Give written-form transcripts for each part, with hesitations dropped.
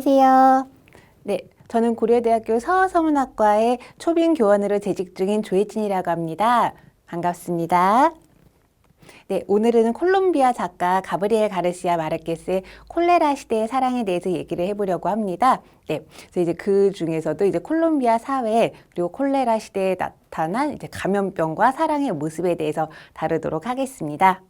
안녕하세요. 네, 저는 고려대학교 서어서문학과의 초빙 교원으로 재직 중인 조혜진이라고 합니다. 반갑습니다. 네, 오늘은 콜롬비아 작가 가브리엘 가르시아 마르케스의 콜레라 시대의 사랑에 대해서 얘기를 해보려고 합니다. 네, 그래서 이제 그 중에서도 이제 콜롬비아 사회 그리고 콜레라 시대에 나타난 이제 감염병과 사랑의 모습에 대해서 다루도록 하겠습니다.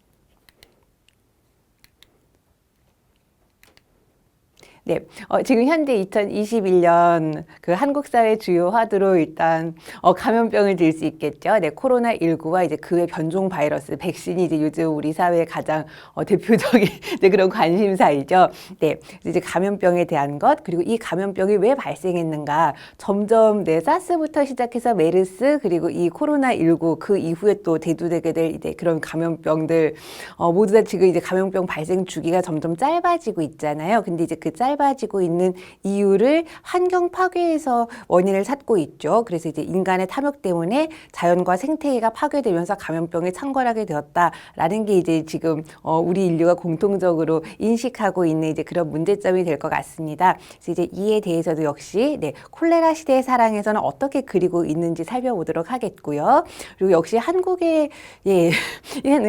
네, 지금 현재 2021년 그 한국 사회 주요 화두로 일단 감염병을 들 수 있겠죠. 네, 코로나19와 이제 그의 변종 바이러스 백신이 이제 요즘 우리 사회의 가장 대표적인 이제 그런 관심사이죠. 네, 이제 감염병에 대한 것 그리고 이 감염병이 왜 발생했는가 점점 네, 사스부터 시작해서 메르스 그리고 이 코로나19 그 이후에 또 대두되게 될 이제 그런 감염병들 모두 다 지금 이제 감염병 발생 주기가 점점 짧아지고 있잖아요. 근데 이제 그 짧아지고 있는 이유를 환경 파괴에서 원인을 찾고 있죠. 그래서 이제 인간의 탐욕 때문에 자연과 생태계가 파괴되면서 감염병에 창궐하게 되었다라는 게 이제 지금 우리 인류가 공통적으로 인식하고 있는 이제 그런 문제점이 될 것 같습니다. 그래서 이제 이에 대해서도 역시 네, 콜레라 시대의 사랑에서는 어떻게 그리고 있는지 살펴보도록 하겠고요. 그리고 역시 한국의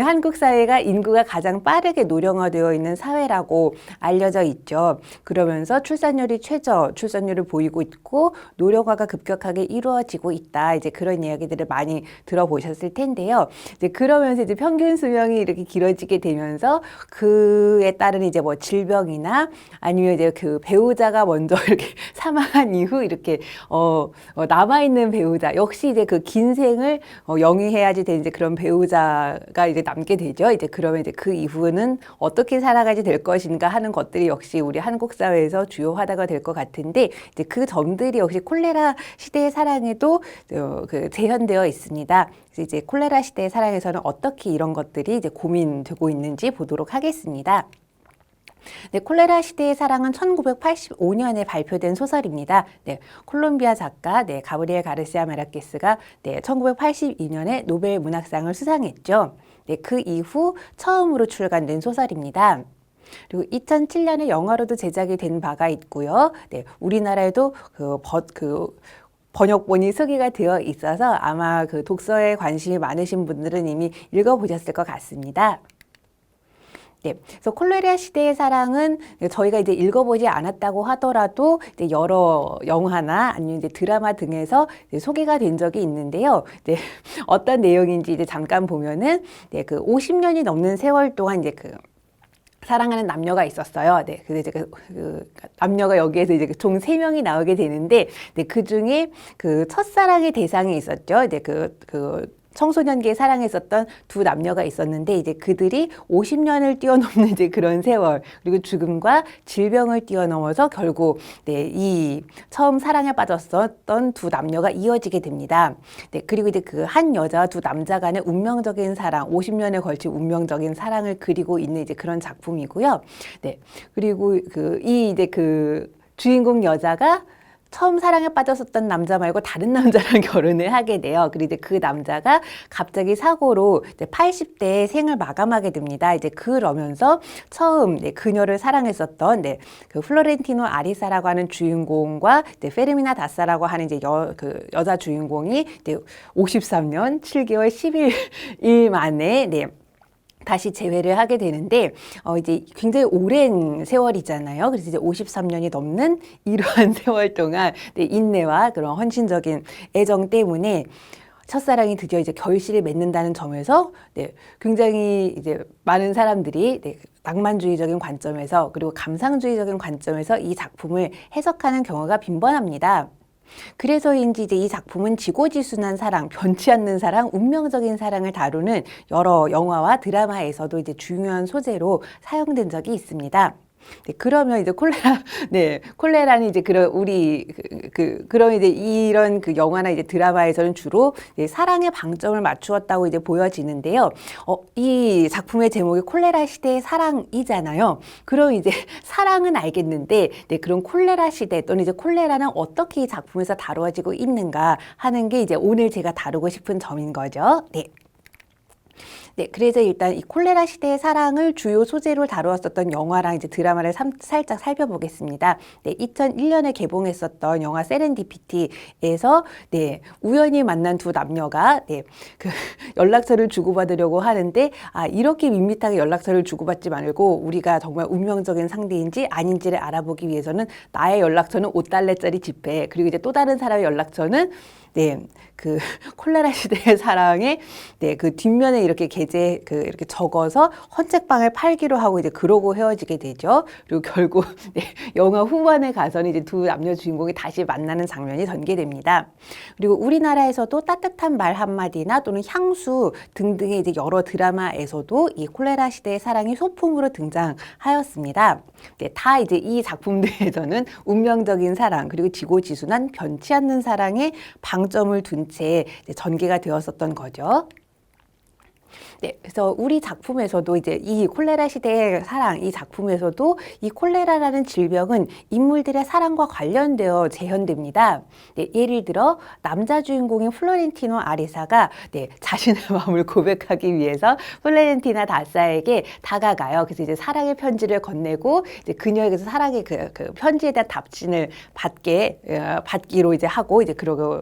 한국 사회가 인구가 가장 빠르게 노령화되어 있는 사회라고 알려져 있죠. 그러면서 출산율이 출산율을 보이고 있고 노령화가 급격하게 이루어지고 있다. 이제 그런 이야기들을 많이 들어보셨을 텐데요. 이제 그러면서 이제 평균 수명이 이렇게 길어지게 되면서 그에 따른 이제 뭐 질병이나 아니면 이제 그 배우자가 먼저 이렇게 사망한 이후 이렇게 남아 있는 배우자 역시 이제 그 긴 생을 영위해야지 되는 이제 그런 배우자가 이제 남게 되죠. 이제 그러면 이제 그 이후는 어떻게 살아가게 될 것인가 하는 것들이 역시 우리 한국 사회에서 주요 화두가 될 것 같은데 이제 그 점들이 역시 콜레라 시대의 사랑에도 그 재현되어 있습니다. 그래서 이제 콜레라 시대의 사랑에서는 어떻게 이런 것들이 이제 고민되고 있는지 보도록 하겠습니다. 네, 콜레라 시대의 사랑은 1985년에 발표된 소설입니다. 네, 콜롬비아 작가 가브리엘 가르시아 마르케스가 1982년에 노벨 문학상을 수상했죠. 네, 그 이후 처음으로 출간된 소설입니다. 그리고 2007년에 영화로도 제작이 된 바가 있고요. 네, 우리나라에도 번역본이 소개가 되어 있어서 아마 그 독서에 관심이 많으신 분들은 이미 읽어보셨을 것 같습니다. 네, 그래서 콜레라 시대의 사랑은 저희가 이제 읽어보지 않았다고 하더라도 이제 여러 영화나 아니면 이제 드라마 등에서 이제 소개가 된 적이 있는데요. 네, 어떤 내용인지 이제 잠깐 보면은 그 50년이 넘는 세월 동안 이제 그 사랑하는 남녀가 있었어요. 네, 근데 이제 그 남녀가 여기에서 이제 총 3명이 나오게 되는데, 네, 그 중에 그 첫사랑의 대상이 있었죠. 이제 청소년기에 사랑했었던 두 남녀가 있었는데 이제 그들이 50년을 뛰어넘는 이제 그런 세월 그리고 죽음과 질병을 뛰어넘어서 결국 이 처음 사랑에 빠졌었던 두 남녀가 이어지게 됩니다. 네, 그리고 이제 그 한 여자와 두 남자 간의 운명적인 사랑, 50년에 걸친 운명적인 사랑을 그리고 있는 이제 그런 작품이고요. 네, 그리고 이제 그 주인공 여자가 처음 사랑에 빠졌었던 남자 말고 다른 남자랑 결혼을 하게 돼요. 그리고 이제 그 남자가 갑자기 사고로 이제 80대에 생을 마감하게 됩니다. 이제 그러면서 처음 그녀를 사랑했었던 그 플로렌티노 아리사라고 하는 주인공과 페르미나 다사라고 하는 이제 여자 주인공이 이제 53년 7개월 11일 만에 다시 재회를 하게 되는데 이제 굉장히 오랜 세월이잖아요. 그래서 이제 53년이 넘는 이러한 세월 동안 인내와 그런 헌신적인 애정 때문에 첫사랑이 드디어 이제 결실을 맺는다는 점에서 굉장히 이제 많은 사람들이 낭만주의적인 관점에서 그리고 감상주의적인 관점에서 이 작품을 해석하는 경우가 빈번합니다. 그래서인지 이제 이 작품은 지고지순한 사랑, 변치 않는 사랑, 운명적인 사랑을 다루는 여러 영화와 드라마에서도 이제 중요한 소재로 사용된 적이 있습니다. 네, 그러면 이제 콜레라는 이제 그럼 이제 이런 그 영화나 이제 드라마에서는 주로 사랑에 방점을 맞추었다고 이제 보여지는데요. 이 작품의 제목이 콜레라 시대의 사랑이잖아요. 그럼 이제 사랑은 알겠는데, 그런 콜레라 시대 또는 이제 콜레라는 어떻게 이 작품에서 다루어지고 있는가 하는 게 이제 오늘 제가 다루고 싶은 점인 거죠. 네. 네, 그래서 일단 이 콜레라 시대의 사랑을 주요 소재로 다루었었던 영화랑 이제 드라마를 살짝 살펴보겠습니다. 네, 2001년에 개봉했었던 영화 세렌디피티에서 네, 우연히 만난 두 남녀가 네, 그 연락처를 주고받으려고 하는데 이렇게 밋밋하게 연락처를 주고받지 말고 우리가 정말 운명적인 상대인지 아닌지를 알아보기 위해서는 나의 연락처는 5달러짜리 지폐 그리고 이제 또 다른 사람의 연락처는 네, 그 콜레라 시대의 사랑에 네, 그 뒷면에 이렇게 이렇게 적어서 헌책방을 팔기로 하고 이제 그러고 헤어지게 되죠. 그리고 결국 네, 영화 후반에 가서는 이제 두 남녀 주인공이 다시 만나는 장면이 전개됩니다. 그리고 우리나라에서도 따뜻한 말 한마디나 또는 향수 등등의 이제 여러 드라마에서도 이 콜레라 시대의 사랑이 소품으로 등장하였습니다. 네, 다 이제 이 작품들에서는 운명적인 사랑 그리고 지고지순한 변치 않는 사랑에 방점을 둔 채 전개가 되었었던 거죠. 네, 그래서 우리 작품에서도 이제 이 콜레라 시대의 사랑 이 작품에서도 이 콜레라라는 질병은 인물들의 사랑과 관련되어 재현됩니다. 네, 예를 들어 남자 주인공인 플로렌티노 아리사가 네, 자신의 마음을 고백하기 위해서 플로렌티나 다사에게 다가가요. 그래서 이제 사랑의 편지를 건네고 이제 그녀에게서 사랑의 그 편지에 대한 답신을 받기로 이제 하고 이제 그러고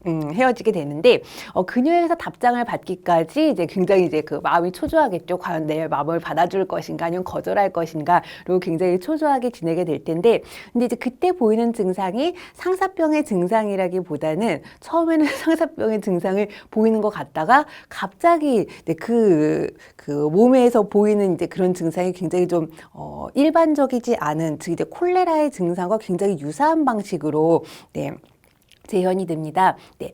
헤어지게 되는데 그녀에게서 답장을 받기까지 이제 굉장히 이제 그 마음이 초조하겠죠. 과연 내 마음을 받아줄 것인가 아니면 거절할 것인가 그리고 굉장히 초조하게 지내게 될 텐데 근데 이제 그때 보이는 증상이 상사병의 증상이라기보다는 처음에는 상사병의 증상을 보이는 것 같다가 갑자기 그 몸에서 보이는 이제 그런 증상이 굉장히 좀 일반적이지 않은 즉 이제 콜레라의 증상과 굉장히 유사한 방식으로 네. 재현이 됩니다. 네,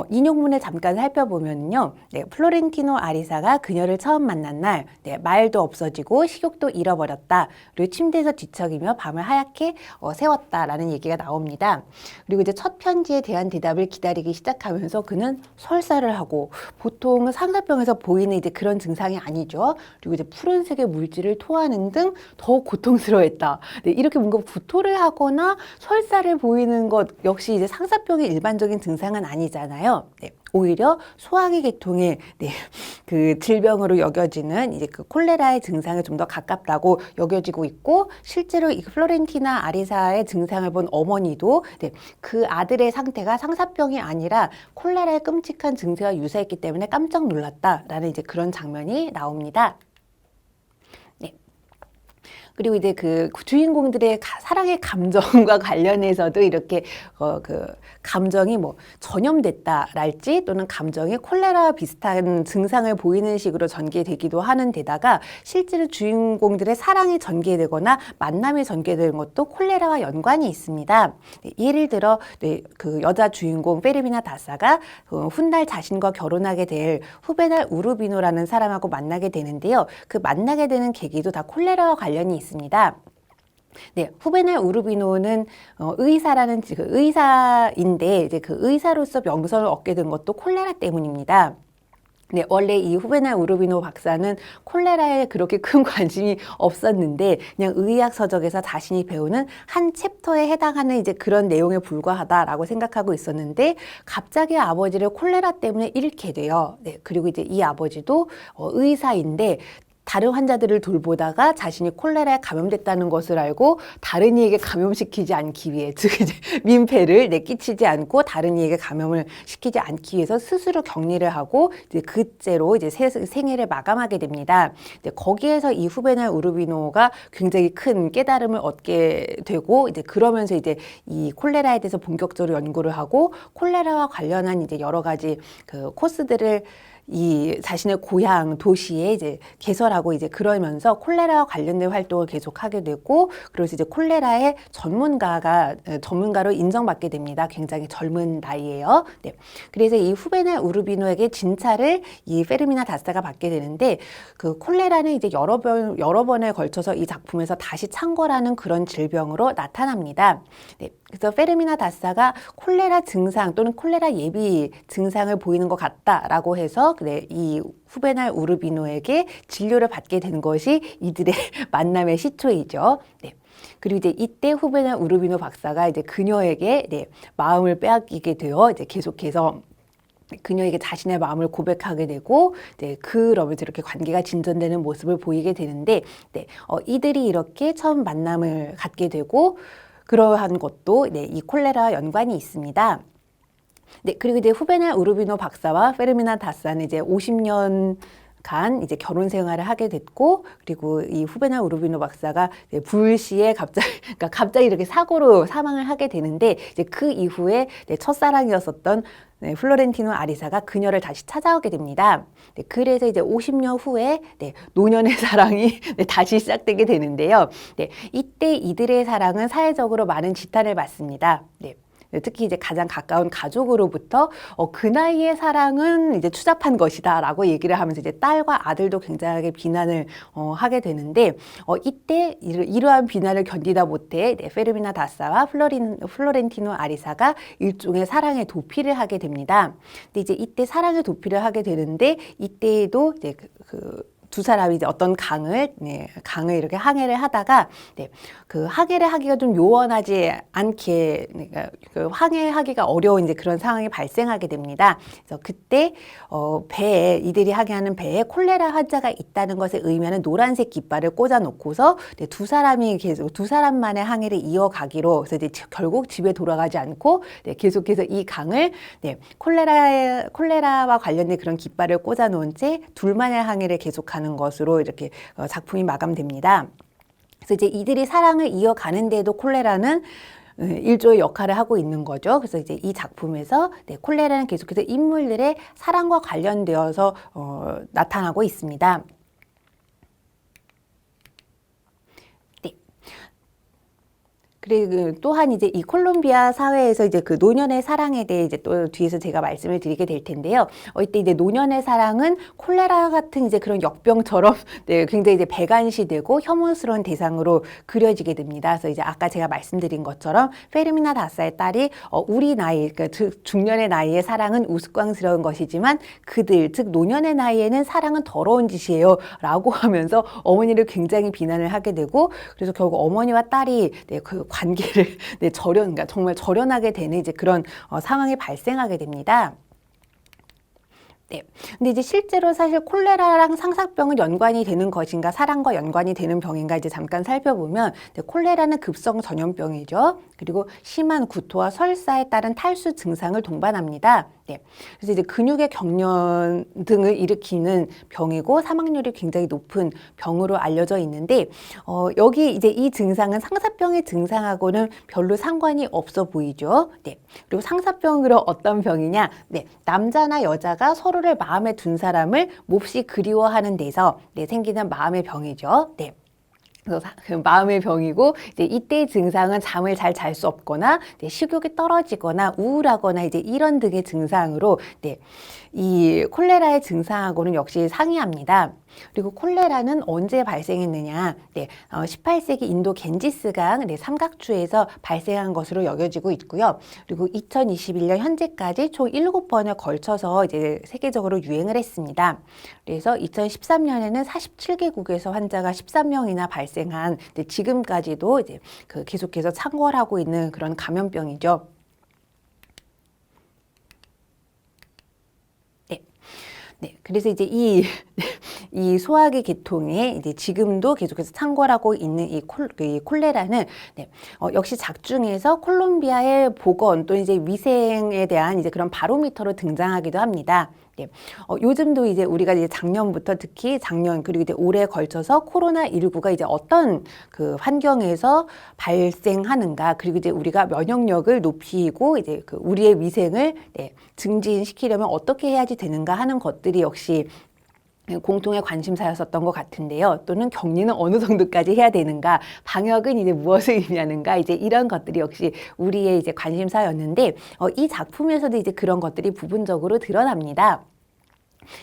인용문을 잠깐 살펴보면요. 네, 플로렌티노 아리사가 그녀를 처음 만난 날 네, 말도 없어지고 식욕도 잃어버렸다. 그리고 침대에서 뒤척이며 밤을 하얗게 새웠다라는 얘기가 나옵니다. 그리고 이제 첫 편지에 대한 대답을 기다리기 시작하면서 그는 설사를 하고 보통 상사병에서 보이는 이제 그런 증상이 아니죠. 그리고 이제 푸른색의 물질을 토하는 등 더 고통스러워했다. 네, 이렇게 뭔가 구토를 하거나 설사를 보이는 것 역시 이제 상사병의 일반적인 증상은 아니잖아요. 네. 오히려 소화기 계통의 네, 그 질병으로 여겨지는 이제 그 콜레라의 증상에 좀 더 가깝다고 여겨지고 있고 실제로 이 플로렌티나 아리사의 증상을 본 어머니도 네, 그 아들의 상태가 상사병이 아니라 콜레라의 끔찍한 증세와 유사했기 때문에 깜짝 놀랐다라는 이제 그런 장면이 나옵니다. 그리고 이제 그 주인공들의 사랑의 감정과 관련해서도 이렇게 그 감정이 뭐 전염됐다랄지 또는 감정이 콜레라 비슷한 증상을 보이는 식으로 전개되기도 하는 데다가 실제로 주인공들의 사랑이 전개되거나 만남이 전개되는 것도 콜레라와 연관이 있습니다. 네, 예를 들어 네, 그 여자 주인공 페르미나 다사가 훗날 자신과 결혼하게 될 후베날 우르비노라는 사람하고 만나게 되는데요. 그 만나게 되는 계기도 다 콜레라와 관련이 있습니다. 네, 후베날 우르비노는 의사라는 그 의사인데 이제 그 의사로서 명성을 얻게 된 것도 콜레라 때문입니다. 네, 원래 이 후베날 우르비노 박사는 콜레라에 그렇게 큰 관심이 없었는데 그냥 의학 서적에서 자신이 배우는 한 챕터에 해당하는 이제 그런 내용에 불과하다라고 생각하고 있었는데 갑자기 아버지를 콜레라 때문에 잃게 돼요. 네, 그리고 이제 이 아버지도 의사인데 다른 환자들을 돌보다가 자신이 콜레라에 감염됐다는 것을 알고 다른 이에게 감염시키지 않기 위해 즉 이제 민폐를 끼치지 않고 다른 이에게 감염을 시키지 않기 위해서 스스로 격리를 하고 이제 그째로 이제 생애를 마감하게 됩니다. 이제 거기에서 이 후베날 우르비노가 굉장히 큰 깨달음을 얻게 되고 이제 그러면서 이제 이 콜레라에 대해서 본격적으로 연구를 하고 콜레라와 관련한 이제 여러 가지 그 코스들을 이 자신의 고향 도시에 이제 개설하고 이제 그러면서 콜레라와 관련된 활동을 계속하게 되고 그래서 이제 콜레라의 전문가로 인정받게 됩니다. 굉장히 젊은 나이에요. 네. 그래서 이 후베날 우르비노에게 진찰을 이 페르미나 다사가 받게 되는데 그 콜레라는 이제 여러 번에 걸쳐서 이 작품에서 다시 창궐하는 그런 질병으로 나타납니다. 네. 그래서 페르미나 다사가 콜레라 증상 또는 콜레라 예비 증상을 보이는 것 같다라고 해서 이 후베날 우르비노에게 진료를 받게 된 것이 이들의 만남의 시초이죠. 네. 그리고 이제 이때 후베날 우르비노 박사가 이제 그녀에게 마음을 빼앗기게 되어 이제 계속해서 그녀에게 자신의 마음을 고백하게 되고, 네, 그러면서 이렇게 관계가 진전되는 모습을 보이게 되는데, 네, 이들이 이렇게 처음 만남을 갖게 되고, 그러한 것도 네, 이 콜레라와 연관이 있습니다. 네, 그리고 이제 후베날 우르비노 박사와 페르미나 다스는 이제 50년 간 이제 결혼 생활을 하게 됐고, 그리고 이 후베날 우르비노 박사가 불시에 그러니까 갑자기 이렇게 사고로 사망을 하게 되는데, 이제 그 이후에 첫사랑이었었던 플로렌티노 아리사가 그녀를 다시 찾아오게 됩니다. 네, 그래서 이제 50년 후에 노년의 사랑이 다시 시작되게 되는데요. 네, 이때 이들의 사랑은 사회적으로 많은 지탄을 받습니다. 네. 특히 이제 가장 가까운 가족으로부터 그 나이의 사랑은 이제 추잡한 것이다라고 얘기를 하면서 이제 딸과 아들도 굉장하게 비난을 하게 되는데, 이때 이러한 비난을 견디다 못해 페르미나 다사와 플로렌티노 아리사가 일종의 사랑의 도피를 하게 됩니다. 근데 이제 이때 사랑의 도피를 하게 되는데, 이때에도 이제 두 사람이 이제 어떤 강을 이렇게 항해를 하다가, 그 항해를 하기가 좀 요원하지 않게, 그러니까 그 항해하기가 어려운 이제 그런 상황이 발생하게 됩니다. 그래서 그때 배에, 이들이 항해하는 배에 콜레라 환자가 있다는 것에 의미하는 노란색 깃발을 꽂아 놓고서 두 사람이 계속 두 사람만의 항해를 이어가기로, 그래서 이제 결국 집에 돌아가지 않고 계속해서 이 강을 콜레라와 관련된 그런 깃발을 꽂아 놓은 채 둘만의 항해를 계속하는 것으로 이렇게 작품이 마감됩니다. 그래서 이제 이들이 사랑을 이어가는 데에도 콜레라는 일조의 역할을 하고 있는 거죠. 그래서 이제 이 작품에서 콜레라는 계속해서 인물들의 사랑과 관련되어서 나타나고 있습니다. 그리고 또한 이제 이 콜롬비아 사회에서 이제 그 노년의 사랑에 대해 이제 또 뒤에서 제가 말씀을 드리게 될 텐데요. 이때 이제 노년의 사랑은 콜레라 같은 이제 그런 역병처럼 굉장히 이제 배관시되고 혐오스러운 대상으로 그려지게 됩니다. 그래서 이제 아까 제가 말씀드린 것처럼 페르미나 다사의 딸이 우리 나이, 그러니까 중년의 나이에 사랑은 우스꽝스러운 것이지만 그들, 즉 노년의 나이에는 사랑은 더러운 짓이에요 라고 하면서 어머니를 굉장히 비난을 하게 되고, 그래서 결국 어머니와 딸이 그 관계를 그러니까 정말 절연하게 되는 이제 그런 상황이 발생하게 됩니다. 네. 근데 이제 실제로 사실 콜레라랑 상사병은 연관이 되는 것인가, 사랑과 연관이 되는 병인가 이제 잠깐 살펴보면, 콜레라는 급성 전염병이죠. 그리고 심한 구토와 설사에 따른 탈수 증상을 동반합니다. 네. 그래서 이제 근육의 경련 등을 일으키는 병이고 사망률이 굉장히 높은 병으로 알려져 있는데, 여기 이제 이 증상은 상사병의 증상하고는 별로 상관이 없어 보이죠. 네. 그리고 상사병은 어떤 병이냐? 네. 남자나 여자가 서로를 마음에 둔 사람을 몹시 그리워하는 데서 생기는 마음의 병이죠. 네. 그래서 마음의 병이고, 이제 이때의 증상은 잠을 잘 잘 수 없거나, 식욕이 떨어지거나, 우울하거나, 이제 이런 등의 증상으로, 이 콜레라의 증상하고는 역시 상이합니다. 그리고 콜레라는 언제 발생했느냐? 18세기 인도 겐지스강 삼각주에서 발생한 것으로 여겨지고 있고요. 그리고 2021년 현재까지 총 7번에 걸쳐서 이제 세계적으로 유행을 했습니다. 그래서 2013년에는 47개국에서 환자가 13명이나 발생한, 지금까지도 이제 계속해서 창궐하고 있는 그런 감염병이죠. 네, 그래서 이제 이 소화기 계통에 이제 지금도 계속해서 창궐하고 있는 이 콜레라는 역시 작중에서 콜롬비아의 보건 또 이제 위생에 대한 이제 그런 바로미터로 등장하기도 합니다. 요즘도 이제 우리가 이제 작년부터 특히 작년 그리고 이제 올해에 걸쳐서 코로나19가 이제 어떤 그 환경에서 발생하는가, 그리고 이제 우리가 면역력을 높이고 이제 그 우리의 위생을 증진시키려면 어떻게 해야지 되는가 하는 것들이 역시 공통의 관심사였었던 것 같은데요. 또는 격리는 어느 정도까지 해야 되는가, 방역은 이제 무엇을 의미하는가, 이제 이런 것들이 역시 우리의 이제 관심사였는데, 이 작품에서도 이제 그런 것들이 부분적으로 드러납니다.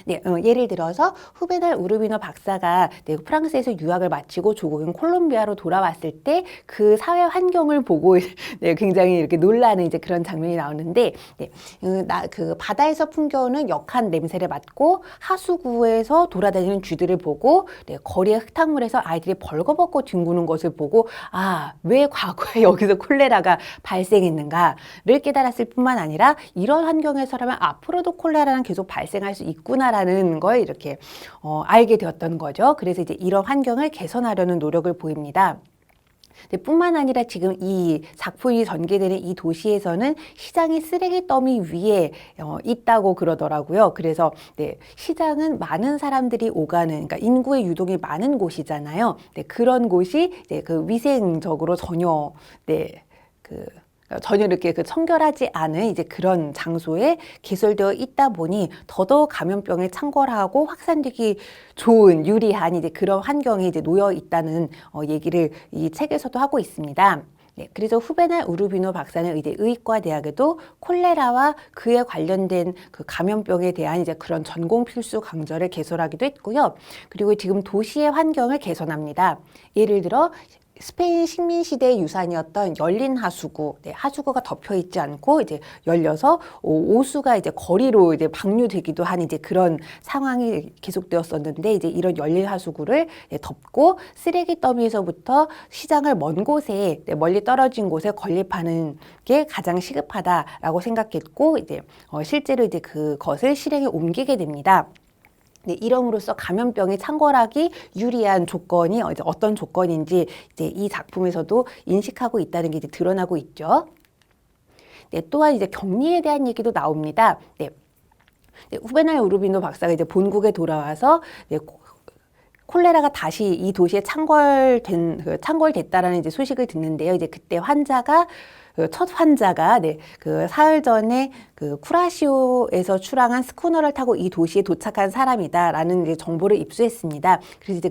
네, 예를 들어서 후베날 우르비노 박사가 네, 프랑스에서 유학을 마치고 조국인 콜롬비아로 돌아왔을 때 그 사회 환경을 보고 네, 굉장히 이렇게 놀라는 이제 그런 장면이 나오는데, 네, 그 바다에서 풍겨오는 역한 냄새를 맡고 하수구에서 돌아다니는 쥐들을 보고 네, 거리의 흙탕물에서 아이들이 벌거벗고 뒹구는 것을 보고 아, 왜 과거에 여기서 콜레라가 발생했는가를 깨달았을 뿐만 아니라 이런 환경에서라면 앞으로도 콜레라는 계속 발생할 수 있구나라는 걸 이렇게 알게 되었던 거죠. 그래서 이제 이런 환경을 개선하려는 노력을 보입니다. 뿐만 아니라 지금 이 작품이 전개되는 이 도시에서는 시장이 쓰레기 더미 위에 있다고 그러더라고요. 그래서 네, 시장은 많은 사람들이 오가는, 그러니까 인구의 유동이 많은 곳이잖아요. 네, 그런 곳이 네, 그 위생적으로 전혀 전혀 이렇게 청결하지 않은 이제 그런 장소에 개설되어 있다 보니 더더욱 감염병에 창궐하고 확산되기 좋은 유리한 이제 그런 환경에 이제 놓여 있다는 얘기를 이 책에서도 하고 있습니다. 네, 그래서 후베날 우르비노 박사는 이제 의과대학에도 콜레라와 그에 관련된 그 감염병에 대한 이제 그런 전공 필수 강좌를 개설하기도 했고요. 그리고 지금 도시의 환경을 개선합니다. 예를 들어 스페인 식민시대의 유산이었던 열린 하수구, 네, 하수구가 덮여 있지 않고 이제 열려서 오수가 이제 거리로 이제 방류되기도 한 이제 그런 상황이 계속되었었는데, 이제 이런 열린 하수구를 네, 덮고 쓰레기 더미에서부터 시장을 먼 곳에 네, 멀리 떨어진 곳에 건립하는 게 가장 시급하다라고 생각했고, 이제 실제로 이제 그것을 실행에 옮기게 됩니다. 네, 이럼으로써 감염병에 창궐하기 유리한 조건이 이제 어떤 조건인지 이제 이 작품에서도 인식하고 있다는 게 이제 드러나고 있죠. 네, 또한 이제 격리에 대한 얘기도 나옵니다. 네, 네, 후베날 우르비노 박사가 이제 본국에 돌아와서 네, 콜레라가 다시 이 도시에 창궐됐다라는 이제 소식을 듣는데요. 이제 그때 첫 환자가 네, 그 사흘 전에 그 쿠라시오에서 출항한 스쿠너를 타고 이 도시에 도착한 사람이다라는 이제 정보를 입수했습니다. 그래서 이제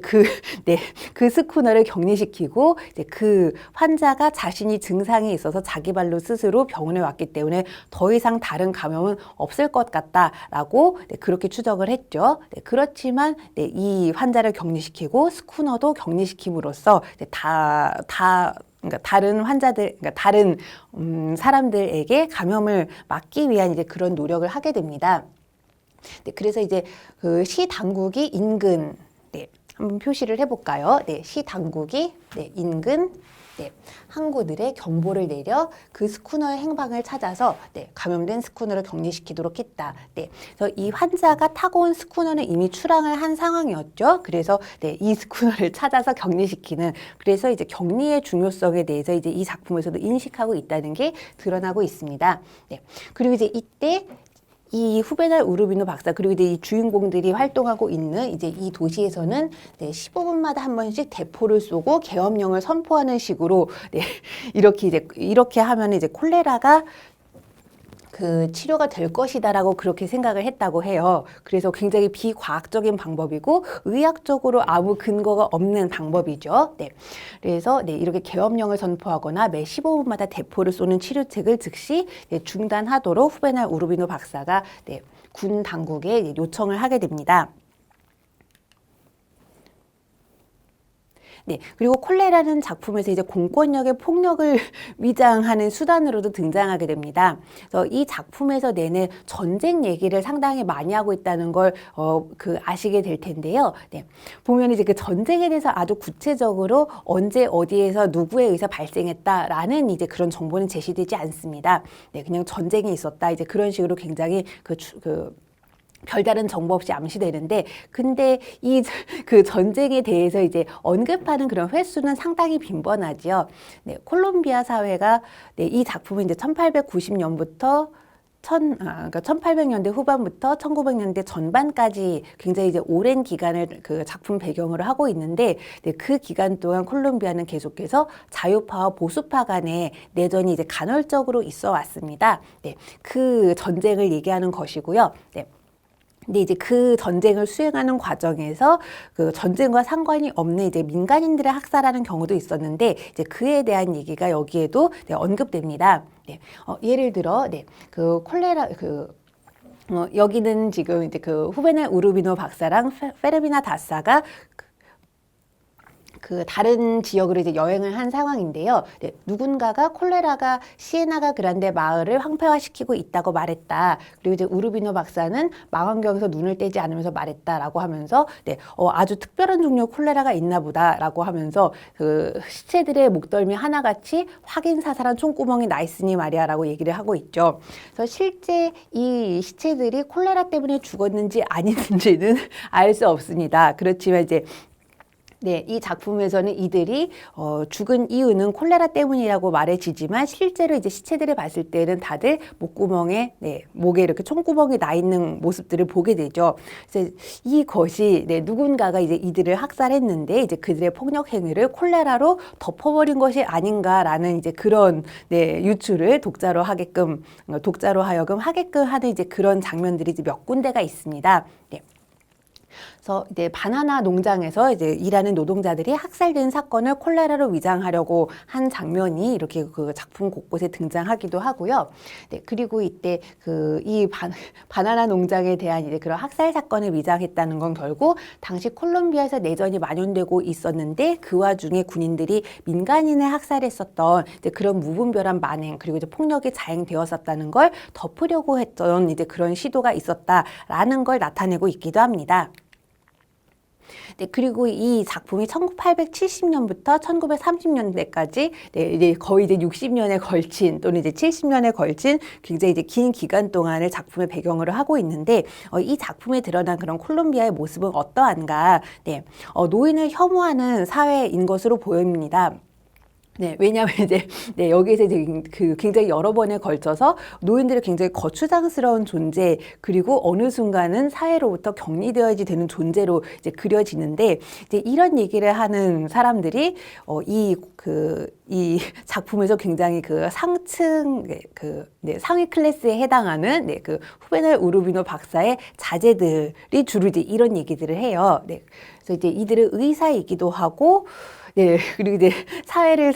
그 스쿠너를 격리시키고 이제 그 환자가 자신이 증상이 있어서 자기 발로 스스로 병원에 왔기 때문에 더 이상 다른 감염은 없을 것 같다라고 네, 그렇게 추정을 했죠. 네, 그렇지만 네, 이 환자를 격리시키고 스쿠너도 격리시킴으로써 그러니까 다른 환자들, 그러니까 다른 사람들에게 감염을 막기 위한 이제 그런 노력을 하게 됩니다. 네, 그래서 이제 그 시 당국이 인근, 네, 한번 표시를 해볼까요? 네, 시 당국이 네, 인근 네, 항구들의 경보를 내려 그 스쿠너의 행방을 찾아서 네, 감염된 스쿠너를 격리시키도록 했다. 네, 그래서 이 환자가 타고 온 스쿠너는 이미 출항을 한 상황이었죠. 그래서 네, 이 스쿠너를 찾아서 격리시키는, 그래서 이제 격리의 중요성에 대해서 이제 이 작품에서도 인식하고 있다는 게 드러나고 있습니다. 네, 그리고 이제 이때 이 후베날 우르비노 박사 그리고 이제 이 주인공들이 활동하고 있는 이제 이 도시에서는 네, 15분마다 한 번씩 대포를 쏘고 계엄령을 선포하는 식으로 네, 이렇게 하면 이제 콜레라가 그 치료가 될 것이다라고 그렇게 생각을 했다고 해요. 그래서 굉장히 비과학적인 방법이고 의학적으로 아무 근거가 없는 방법이죠. 네. 그래서 네, 이렇게 계엄령을 선포하거나 매 15분마다 대포를 쏘는 치료책을 즉시 네, 중단하도록 후베날 우르비노 박사가 네, 군 당국에 요청을 하게 됩니다. 네, 그리고 콜레라는 작품에서 이제 공권력의 폭력을 위장하는 수단으로도 등장하게 됩니다. 그래서 이 작품에서 내는 전쟁 얘기를 상당히 많이 하고 있다는 걸 아시게 될 텐데요. 네, 보면 이제 그 전쟁에 대해서 아주 구체적으로 언제 어디에서 누구에 의해서 발생했다라는 이제 그런 정보는 제시되지 않습니다. 네, 그냥 전쟁이 있었다 이제 그런 식으로 굉장히 별다른 정보 없이 암시되는데, 근데 그 전쟁에 대해서 이제 언급하는 그런 횟수는 상당히 빈번하지요. 네, 콜롬비아 사회가 네, 이 작품은 이제 1890년부터 그러니까 1800년대 후반부터 1900년대 전반까지 굉장히 이제 오랜 기간을 그 작품 배경으로 하고 있는데, 네, 그 기간 동안 콜롬비아는 계속해서 자유파와 보수파 간의 내전이 이제 간헐적으로 있어 왔습니다. 네, 그 전쟁을 얘기하는 것이고요. 네. 근데 이제 그 전쟁을 수행하는 과정에서 그 전쟁과 상관이 없는 이제 민간인들을 학살하는 경우도 있었는데, 이제 그에 대한 얘기가 여기에도 네, 언급됩니다. 네, 예를 들어, 네, 그 콜레라, 여기는 지금 이제 그 후베네 우르비노 박사랑 페르미나 다사가 그 다른 지역으로 이제 여행을 한 상황인데요. 네, 누군가가 콜레라가 시에나가 그란데 마을을 황폐화시키고 있다고 말했다. 그리고 이제 우르비노 박사는 망원경에서 눈을 떼지 않으면서 말했다라고 하면서 네, 아주 특별한 종류의 콜레라가 있나 보다라고 하면서 그 시체들의 목덜미 하나같이 확인 사살한 총구멍이 나 있으니 말이야라고 얘기를 하고 있죠. 그래서 실제 이 시체들이 콜레라 때문에 죽었는지 아닌지는 알 수 없습니다. 그렇지만 이제 네, 이 작품에서는 이들이 죽은 이유는 콜레라 때문이라고 말해지지만 실제로 이제 시체들을 봤을 때는 다들 목구멍에 목에 이렇게 총구멍이 나 있는 모습들을 보게 되죠. 그래서 이것이 누군가가 이제 이들을 학살했는데 이제 그들의 폭력 행위를 콜레라로 덮어버린 것이 아닌가라는 이제 그런 유추를 독자로 하여금 하게끔 하는 이제 그런 장면들이 이제 몇 군데가 있습니다. 네. 그래서 이제 바나나 농장에서 이제 일하는 노동자들이 학살된 사건을 콜레라로 위장하려고 한 장면이 이렇게 그 작품 곳곳에 등장하기도 하고요. 네, 그리고 이때 이 바나나 농장에 대한 이제 그런 학살 사건을 위장했다는 건 결국 당시 콜롬비아에서 내전이 만연되고 있었는데 그 와중에 군인들이 민간인을 학살했었던 이제 그런 무분별한 만행 그리고 이제 폭력이 자행되었었다는 걸 덮으려고 했던 이제 그런 시도가 있었다라는 걸 나타내고 있기도 합니다. 네, 그리고 이 작품이 1870년부터 1930년대까지 이제 거의 이제 60년에 걸친 또는 이제 70년에 걸친 굉장히 이제 긴 기간 동안을 작품의 배경으로 하고 있는데 이 작품에 드러난 그런 콜롬비아의 모습은 어떠한가? 네, 노인을 혐오하는 사회인 것으로 보입니다. 네, 왜냐하면 이제 여기에서 이제 굉장히 여러 번에 걸쳐서 노인들이 굉장히 거추장스러운 존재 그리고 어느 순간은 사회로부터 격리되어야지 되는 존재로 이제 그려지는데 이제 이런 얘기를 하는 사람들이 이 작품에서 굉장히 그 상층 상위 클래스에 해당하는 그 후베네 우르비노 박사의 자제들이 주로 이제 이런 얘기들을 해요. 네, 그래서 이제 이들은 의사이기도 하고. 네, 그리고 이제 사회를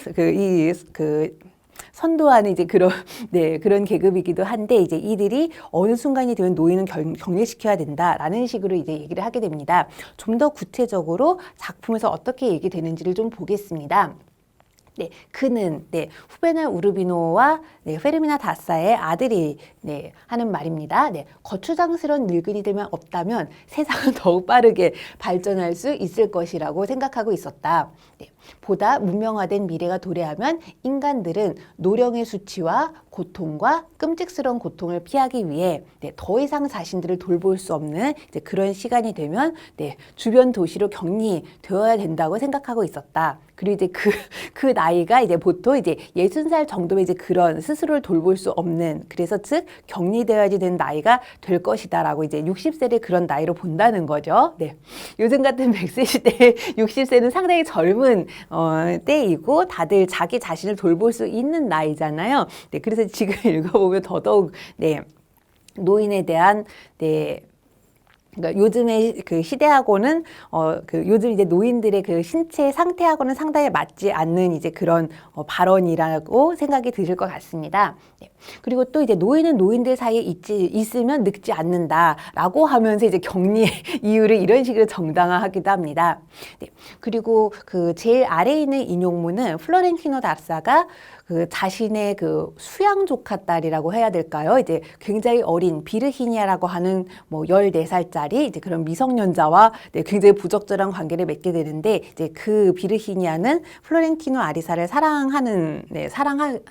선도하는 이제 그런 계급이기도 한데 이제 이들이 어느 순간이 되면 노인은 격리시켜야 된다라는 식으로 이제 얘기를 하게 됩니다. 좀 더 구체적으로 작품에서 어떻게 얘기되는지를 좀 보겠습니다. 네, 그는 후베네 우르비노와 페르미나 다사의 아들이 하는 말입니다. 거추장스러운 늙은이들만 없다면 세상은 더욱 빠르게 발전할 수 있을 것이라고 생각하고 있었다. 보다 문명화된 미래가 도래하면 인간들은 노령의 수치와 고통과 끔찍스러운 고통을 피하기 위해 더 이상 자신들을 돌볼 수 없는 이제 그런 시간이 되면 주변 도시로 격리되어야 된다고 생각하고 있었다. 그리고 이제 그 나이가 이제 보통 이제 60살 정도면 이제 그런 스스로를 돌볼 수 없는 그래서 즉 격리되어야지 되는 나이가 될 것이다라고 이제 60세를 그런 나이로 본다는 거죠. 네. 요즘 같은 100세 시대에 60세는 상당히 젊은 때이고 다들 자기 자신을 돌볼 수 있는 나이잖아요. 네. 그래서 지금 읽어보면 더더욱 노인에 대한 그러니까 요즘의 그 시대하고는 요즘 이제 노인들의 그 신체 상태하고는 상당히 맞지 않는 이제 그런 발언이라고 생각이 드실 것 같습니다. 네. 그리고 또 이제 노인은 노인들 사이에 있으면 늙지 않는다라고 하면서 이제 격리의 이유를 이런 식으로 정당화하기도 합니다. 네. 그리고 그 제일 아래에 있는 인용문은 플로렌티노 다사가 자신의 수양 조카 딸이라고 해야 될까요? 이제 굉장히 어린 비르히니아라고 하는 14살짜리 이제 그런 미성년자와 굉장히 부적절한 관계를 맺게 되는데 이제 그 비르히니아는 플로렌티노 아리사를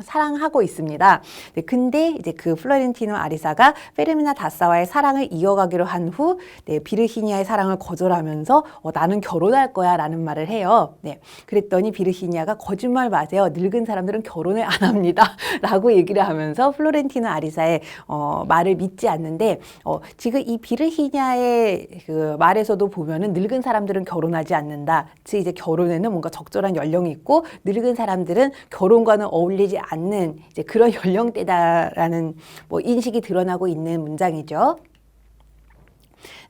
사랑하고 있습니다. 근데 이제 그 플로렌티노 아리사가 페르미나 다사와의 사랑을 이어가기로 한 후 비르히니아의 사랑을 거절하면서 나는 결혼할 거야라는 말을 해요. 그랬더니 비르히니아가 거짓말 마세요. 늙은 사람들은 결혼을 안 합니다. 라고 얘기를 하면서 플로렌티노 아리사의 말을 믿지 않는데 지금 이 비르히니아의 그 말에서도 보면은 늙은 사람들은 결혼하지 않는다. 즉 이제 결혼에는 뭔가 적절한 연령이 있고 늙은 사람들은 결혼과는 어울리지 않는 이제 그런 연령대다라는 인식이 드러나고 있는 문장이죠.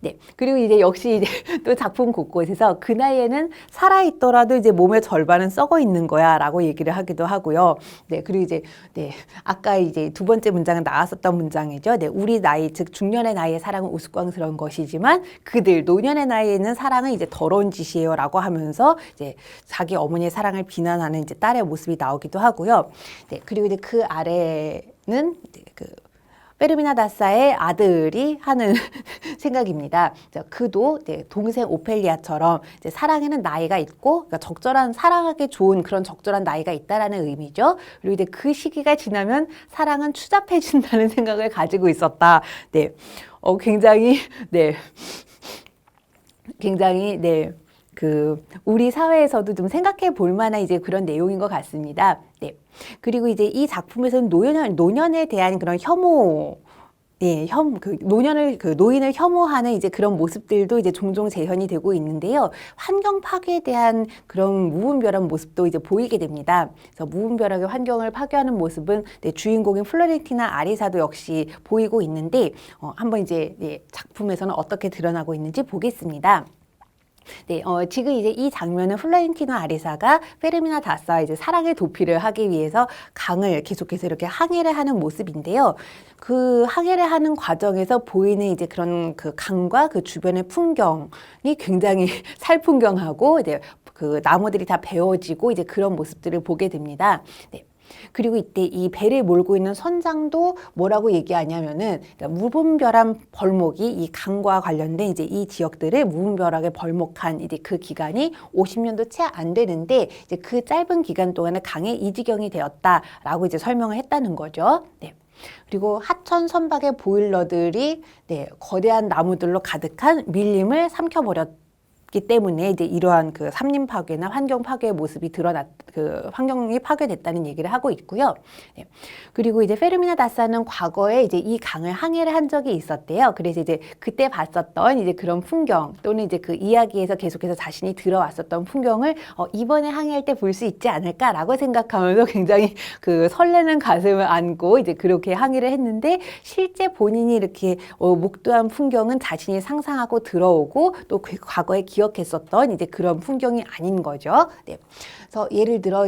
네. 그리고 이제 역시 이제 또 작품 곳곳에서 그 나이에는 살아있더라도 이제 몸의 절반은 썩어 있는 거야 라고 얘기를 하기도 하고요. 네. 그리고 이제, 네. 아까 이제 두 번째 문장은 나왔었던 문장이죠. 네. 우리 나이, 즉 중년의 나이의 사랑은 우스꽝스러운 것이지만 그들 노년의 나이에는 사랑은 이제 더러운 짓이에요 라고 하면서 이제 자기 어머니의 사랑을 비난하는 이제 딸의 모습이 나오기도 하고요. 네. 그리고 이제 그 아래는 그 페르미나 다사의 아들이 하는 생각입니다. 그도 동생 오펠리아처럼 이제 사랑에는 나이가 있고, 그러니까 적절한 사랑하기 좋은 그런 적절한 나이가 있다라는 의미죠. 그리고 이제 그 시기가 지나면 사랑은 추잡해진다는 생각을 가지고 있었다. 네, 굉장히 굉장히 우리 사회에서도 좀 생각해 볼 만한 이제 그런 내용인 것 같습니다. 네. 그리고 이제 이 작품에서는 노년에 대한 그런 혐오, 노인을 혐오하는 이제 그런 모습들도 이제 종종 재현이 되고 있는데요. 환경 파괴에 대한 그런 무분별한 모습도 이제 보이게 됩니다. 그래서 무분별하게 환경을 파괴하는 모습은 주인공인 플로렌티나 아리사도 역시 보이고 있는데, 한번 이제 작품에서는 어떻게 드러나고 있는지 보겠습니다. 네, 지금 이제 이 장면은 플로렌티노 아리사가 페르미나 다사와 이제 사랑의 도피를 하기 위해서 강을 계속해서 이렇게 항해를 하는 모습인데요. 그 항해를 하는 과정에서 보이는 이제 그런 그 강과 그 주변의 풍경이 굉장히 살풍경하고 이제 그 나무들이 다 베어지고 이제 그런 모습들을 보게 됩니다. 네. 그리고 이때 이 배를 몰고 있는 선장도 뭐라고 얘기하냐면은, 그러니까 무분별한 벌목이 이 강과 관련된 이제 이 지역들을 무분별하게 벌목한 이제 그 기간이 50년도 채 안 되는데, 이제 그 짧은 기간 동안에 강에 이 지경이 되었다라고 이제 설명을 했다는 거죠. 네. 그리고 하천 선박의 보일러들이 거대한 나무들로 가득한 밀림을 삼켜버렸기 때문에 이제 이러한 그 산림 파괴나 환경 파괴의 모습이 환경이 파괴됐다는 얘기를 하고 있고요. 네. 그리고 이제 페르미나 다사는 과거에 이제 이 강을 항해를 한 적이 있었대요. 그래서 이제 그때 봤었던 이제 그런 풍경 또는 이제 그 이야기에서 계속해서 자신이 들어왔었던 풍경을 이번에 항해할 때 볼 수 있지 않을까라고 생각하면서 굉장히 그 설레는 가슴을 안고 이제 그렇게 항해를 했는데, 실제 본인이 이렇게 목도한 풍경은 자신이 상상하고 들어오고 또 그 과거에 기억했었던 이제 그런 풍경이 아닌 거죠. 네. 그래서 예를 들어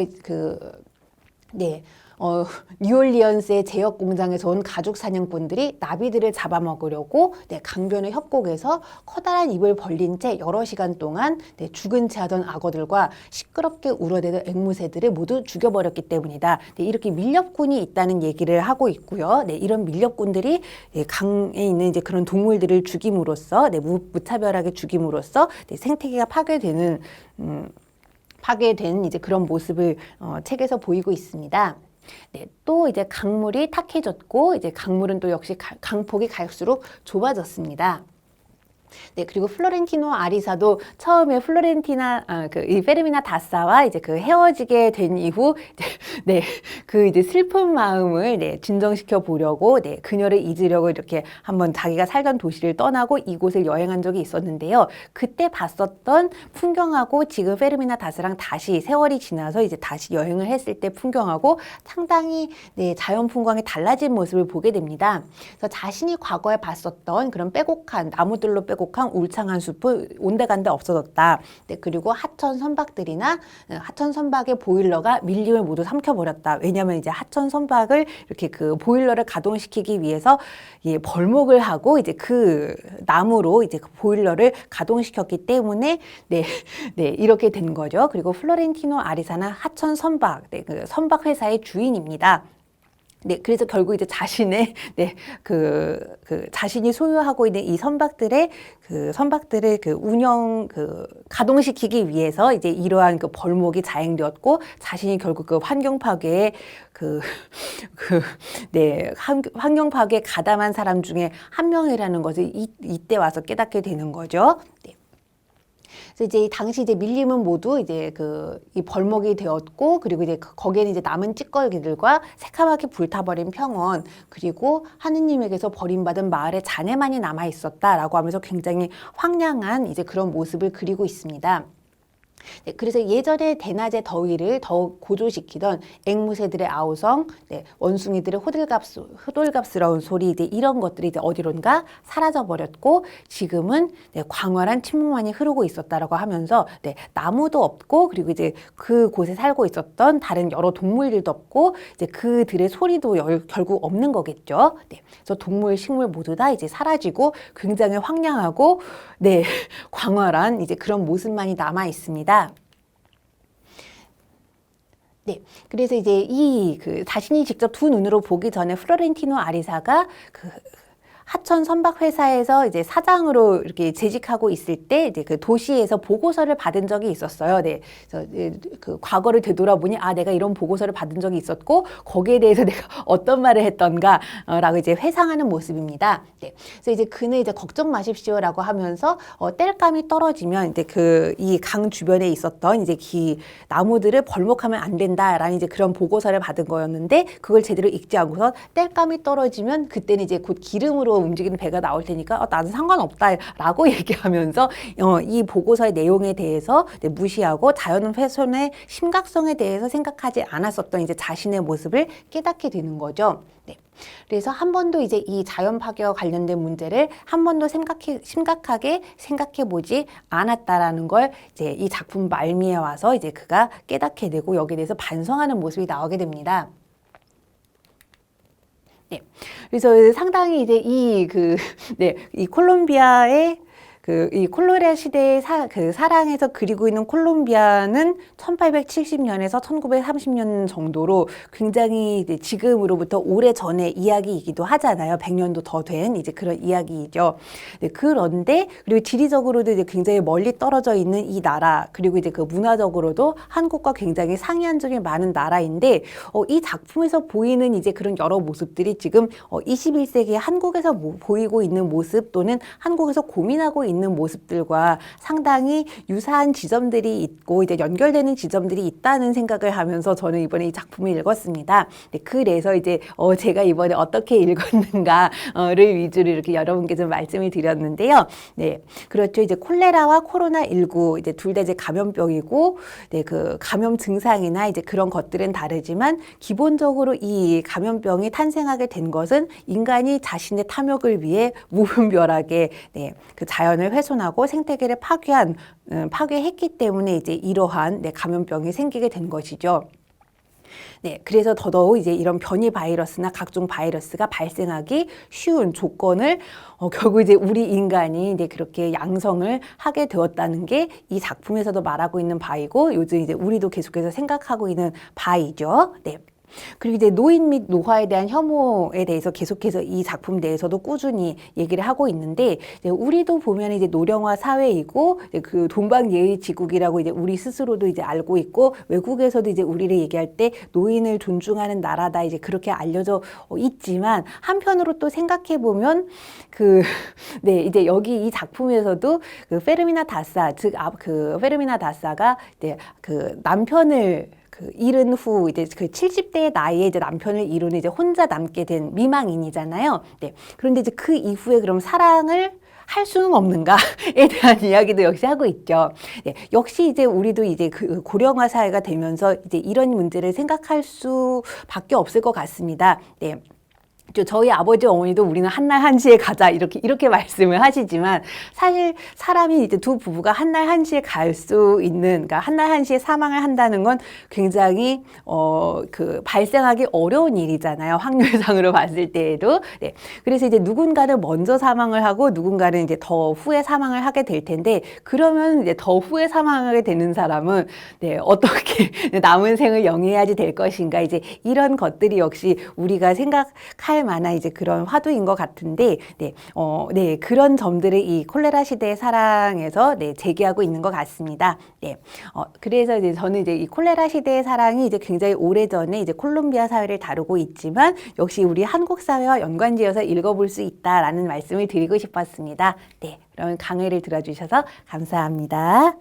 뉴올리언스의 제역 공장에서 온 가죽 사냥꾼들이 나비들을 잡아먹으려고 강변의 협곡에서 커다란 입을 벌린 채 여러 시간 동안 죽은 채 하던 악어들과 시끄럽게 울어대던 앵무새들을 모두 죽여버렸기 때문이다. 이렇게 밀렵꾼이 있다는 얘기를 하고 있고요. 이런 밀렵꾼들이 강에 있는 이제 그런 동물들을 죽임으로써 무차별하게 죽임으로써 생태계가 파괴된 이제 그런 모습을 책에서 보이고 있습니다. 네, 또 이제 강물이 탁해졌고, 이제 강물은 또 역시 강폭이 갈수록 좁아졌습니다. 네, 그리고 플로렌티노 아리사도 처음에 이 페르미나 다사와 이제 그 헤어지게 된 이후, 그 이제 슬픈 마음을 진정시켜 보려고, 그녀를 잊으려고 이렇게 한번 자기가 살던 도시를 떠나고 이곳을 여행한 적이 있었는데요. 그때 봤었던 풍경하고 지금 페르미나 다사랑 다시 세월이 지나서 이제 다시 여행을 했을 때 풍경하고 상당히 자연 풍광이 달라진 모습을 보게 됩니다. 그래서 자신이 과거에 봤었던 그런 빼곡한 나무들로 빼곡한 울창한 숲은 온데간데 없어졌다. 그리고 하천 선박의 보일러가 밀림을 모두 삼켜버렸다. 왜냐하면 이제 하천 선박을 이렇게 그 보일러를 가동시키기 위해서 벌목을 하고 이제 그 나무로 이제 그 보일러를 가동시켰기 때문에 이렇게 된 거죠. 그리고 플로렌티노 아리사는 하천 선박, 그 선박 회사의 주인입니다. 그래서 결국 이제 자신의, 자신이 소유하고 있는 이 선박들을 가동시키기 위해서 이제 이러한 그 벌목이 자행되었고, 자신이 결국 그 환경 파괴에 환경 파괴에 가담한 사람 중에 한 명이라는 것을 이때 와서 깨닫게 되는 거죠. 그래서 이제 당시 이제 밀림은 모두 이제 이 벌목이 되었고, 그리고 이제 거기에는 이제 남은 찌꺼기들과 새카맣게 불타버린 평원, 그리고 하느님에게서 버림받은 마을의 잔해만이 남아 있었다라고 하면서 굉장히 황량한 이제 그런 모습을 그리고 있습니다. 네, 그래서 예전에 대낮의 더위를 더욱 고조시키던 앵무새들의 아우성, 네, 원숭이들의 호들갑스러운 소리, 이제 이런 것들이 이제 어디론가 사라져 버렸고, 지금은 네, 광활한 침묵만이 흐르고 있었다라고 하면서, 네, 나무도 없고, 그리고 이제 그곳에 살고 있었던 다른 여러 동물들도 없고, 이제 그들의 소리도 결국 없는 거겠죠. 네, 그래서 동물, 식물 모두 다 이제 사라지고 굉장히 황량하고, 네, 광활한 이제 그런 모습만이 남아 있습니다. 네, 그래서 이제 자신이 직접 두 눈으로 보기 전에 플로렌티노 아리사가 하천 선박 회사에서 이제 사장으로 이렇게 재직하고 있을 때 이제 그 도시에서 보고서를 받은 적이 있었어요. 네. 그래서 그 과거를 되돌아보니 내가 이런 보고서를 받은 적이 있었고 거기에 대해서 내가 어떤 말을 했던가라고 이제 회상하는 모습입니다. 네. 그래서 이제 그는 이제 걱정 마십시오라고 하면서 땔감이 떨어지면 이제 이 강 주변에 있었던 이제 나무들을 벌목하면 안 된다라는 이제 그런 보고서를 받은 거였는데 그걸 제대로 읽지 않고서 땔감이 떨어지면 그때는 이제 곧 기름으로 움직이는 배가 나올 테니까 나는 상관없다라고 얘기하면서 이 보고서의 내용에 대해서 무시하고 자연 훼손의 심각성에 대해서 생각하지 않았었던 이제 자신의 모습을 깨닫게 되는 거죠. 네. 그래서 한 번도 이제 이 자연 파괴와 관련된 문제를 한 번도 심각하게 생각해 보지 않았다라는 걸 이제 이 작품 말미에 와서 이제 그가 깨닫게 되고 여기에 대해서 반성하는 모습이 나오게 됩니다. 네. 그래서 상당히 이제 이 콜롬비아의 이 콜로레아 시대의 사랑에서 그리고 있는 콜롬비아는 1870년에서 1930년 정도로 굉장히 이제 지금으로부터 오래 전의 이야기이기도 하잖아요. 100년도 더 된 이제 그런 이야기이죠. 네, 그런데 그리고 지리적으로도 이제 굉장히 멀리 떨어져 있는 이 나라 그리고 이제 그 문화적으로도 한국과 굉장히 상이한 점이 많은 나라인데 이 작품에서 보이는 이제 그런 여러 모습들이 지금 21세기 한국에서 보이고 있는 모습 또는 한국에서 고민하고 있는 모습들과 상당히 유사한 지점들이 있고 이제 연결되는 지점들이 있다는 생각을 하면서 저는 이번에 이 작품을 읽었습니다. 네, 그래서 이제 제가 이번에 어떻게 읽었는가를 위주로 이렇게 여러분께 좀 말씀을 드렸는데요. 네, 그렇죠. 이제 콜레라와 코로나19 이제 둘 다 이제 감염병이고, 네, 그 감염 증상이나 이제 그런 것들은 다르지만 기본적으로 이 감염병이 탄생하게 된 것은 인간이 자신의 탐욕을 위해 무분별하게 네, 그 자연을 훼손하고 생태계를 파괴했기 때문에 이제 이러한 네, 감염병이 생기게 된 것이죠. 네, 그래서 더더욱 이제 이런 변이 바이러스나 각종 바이러스가 발생하기 쉬운 조건을 결국 이제 우리 인간이 이제 그렇게 양성을 하게 되었다는 게 이 작품에서도 말하고 있는 바이고 요즘 이제 우리도 계속해서 생각하고 있는 바이죠. 네. 그리고 이제 노인 및 노화에 대한 혐오에 대해서 계속해서 이 작품 내에서도 꾸준히 얘기를 하고 있는데 이제 우리도 보면 이제 노령화 사회이고 이제 그 동방예의 지국이라고 이제 우리 스스로도 이제 알고 있고 외국에서도 이제 우리를 얘기할 때 노인을 존중하는 나라다 이제 그렇게 알려져 있지만 한편으로 또 생각해 보면 네 이제 여기 이 작품에서도 그 페르미나 다사 즉 페르미나 다사가 이제 그 남편을 잃은 후 이제 70대의 나이에 이제 남편을 이룬 이제 혼자 남게 된 미망인이잖아요. 네. 그런데 이제 그 이후에 그럼 사랑을 할 수는 없는가에 대한 이야기도 역시 하고 있죠. 네. 역시 이제 우리도 이제 그 고령화 사회가 되면서 이제 이런 문제를 생각할 수밖에 없을 것 같습니다. 네. 저희 아버지 어머니도 우리는 한날 한시에 가자 이렇게 말씀을 하시지만 사실 사람이 이제 두 부부가 한날 한시에 갈 수 있는 그러니까 한날 한시에 사망을 한다는 건 굉장히 발생하기 어려운 일이잖아요. 확률상으로 봤을 때에도. 네. 그래서 이제 누군가는 먼저 사망을 하고 누군가는 이제 더 후에 사망을 하게 될 텐데 그러면 이제 더 후에 사망하게 되는 사람은 네, 어떻게 남은 생을 영위해야지 될 것인가 이제 이런 것들이 역시 우리가 생각할 만한 이제 그런 화두인 것 같은데, 네, 그런 점들을 이 콜레라 시대의 사랑에서 네, 제기하고 있는 것 같습니다. 네, 그래서 이제 저는 이제 이 콜레라 시대의 사랑이 이제 굉장히 오래전에 이제 콜롬비아 사회를 다루고 있지만 역시 우리 한국 사회와 연관지어서 읽어볼 수 있다라는 말씀을 드리고 싶었습니다. 네, 그럼 강의를 들어주셔서 감사합니다.